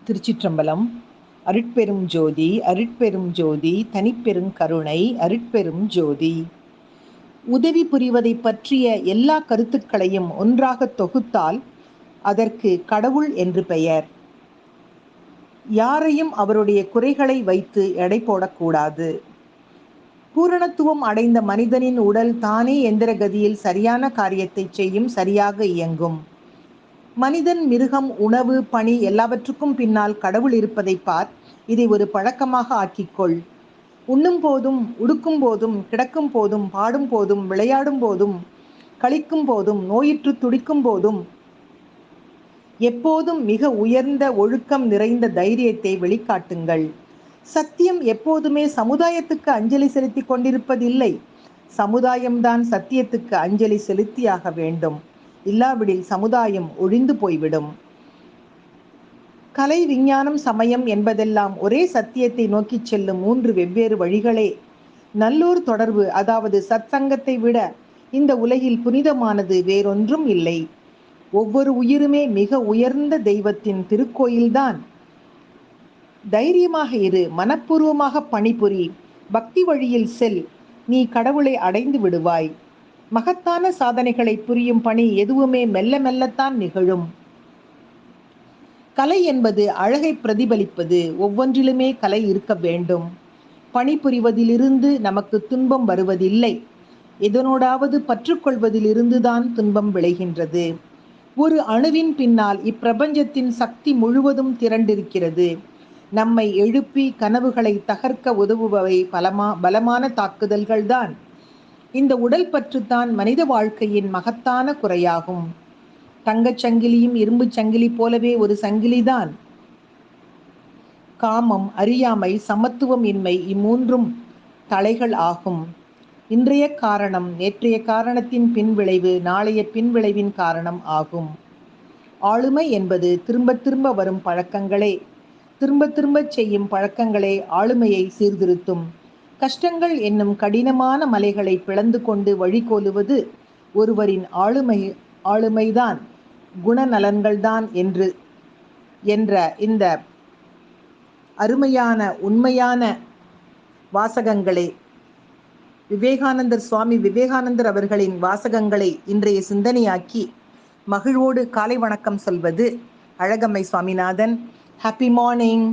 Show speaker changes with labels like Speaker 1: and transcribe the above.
Speaker 1: திருச்சிற்றம்பலம். அருட்பெரும் ஜோதி அருட்பெரும் ஜோதி தனிப்பெரும் கருணை அருட்பெரும் ஜோதி. உதவி புரிவதை பற்றிய எல்லா கருத்துக்களையும் ஒன்றாக தொகுத்தால் அதற்கு கடவுள் என்று பெயர். யாரையும் அவருடைய குறைகளை வைத்து எடை போடக்கூடாது. பூரணத்துவம் அடைந்த மனிதனின் உடல் தானே எந்திர கதியில் சரியான காரியத்தை செய்யும், சரியாக இயங்கும். மனிதன், மிருகம், உணவு, பணி எல்லாவற்றுக்கும் பின்னால் கடவுள் இருப்பதை பார். இதை ஒரு பழக்கமாக ஆக்கிக்கொள். உண்ணும் போதும், உடுக்கும் போதும், கிடக்கும் போதும், பாடும் போதும், விளையாடும் போதும், களிக்கும் போதும், நோயுற்று துடிக்கும் போதும் எப்போதும் மிக உயர்ந்த ஒழுக்கம் நிறைந்த தைரியத்தை வெளிக்காட்டுங்கள். சத்தியம் எப்போதுமே சமுதாயத்துக்கு அஞ்சலி செலுத்தி கொண்டிருப்பதில்லை. சமுதாயம்தான் சத்தியத்துக்கு அஞ்சலி செலுத்தியாக வேண்டும். இல்லாவிடில் சமுதாயம் ஒழிந்து போய்விடும். கலை, விஞ்ஞானம், சமயம் என்பதெல்லாம் ஒரே சத்தியத்தை நோக்கி செல்லும் 3 வெவ்வேறு வழிகளே. நல்லோர் தொடர்பு, அதாவது சத்சங்கத்தை விட இந்த உலகில் புனிதமானது வேறொன்றும் இல்லை. ஒவ்வொரு உயிருமே மிக உயர்ந்த தெய்வத்தின் திருக்கோயில்தான். தைரியமாக இரு, மனப்பூர்வமாக பணிபுரி, பக்தி வழியில் செல். நீ கடவுளை அடைந்து விடுவாய். மகத்தான சாதனைகளை புரியும் பணி எதுவுமே மெல்ல மெல்லத்தான் நிகழும். கலை என்பது அழகை பிரதிபலிப்பது. ஒவ்வொன்றிலுமே கலை இருக்க வேண்டும். பணிபுரிவதிலிருந்து நமக்கு துன்பம் வருவதில்லை. எதனோடாவது பற்றுக்கொள்வதிலிருந்துதான் துன்பம் விளைகின்றது. ஒரு அணுவின் பின்னால் இப்பிரபஞ்சத்தின் சக்தி முழுவதும் திரண்டிருக்கிறது. நம்மை எழுப்பி கனவுகளை தகர்க்க உதவுபவை பலமான தாக்குதல்கள்தான். இந்த உடல் பற்றுத்தான் மனித வாழ்க்கையின் மகத்தான குறையாகும். தங்கச் சங்கிலியும் இரும்பு சங்கிலி போலவே ஒரு சங்கிலிதான். காமம், அறியாமை, சமத்துவம் இன்மை இம்மூன்றும் தலைகள் ஆகும். இன்றைய காரணம் நேற்றைய காரணத்தின் பின்விளைவு நாளைய பின்விளைவின் காரணம் ஆகும். ஆளுமை என்பது திரும்ப திரும்ப வரும் பழக்கங்களே. திரும்ப திரும்ப செய்யும் பழக்கங்களே ஆளுமையை சீர்திருத்தும். கஷ்டங்கள் என்னும் கடினமான மலைகளை பிளந்து கொண்டு வழிகோலுவது ஒருவரின் ஆளுமைதான், குணநலன்கள்தான் என்ற இந்த அருமையான உண்மையான வாசகங்களே சுவாமி விவேகானந்தர் அவர்களின் வாசகங்களை இன்றைய சிந்தனையாக்கி மகிழ்வோடு காலை வணக்கம் சொல்வது அழகம்மை சுவாமிநாதன். Happy morning.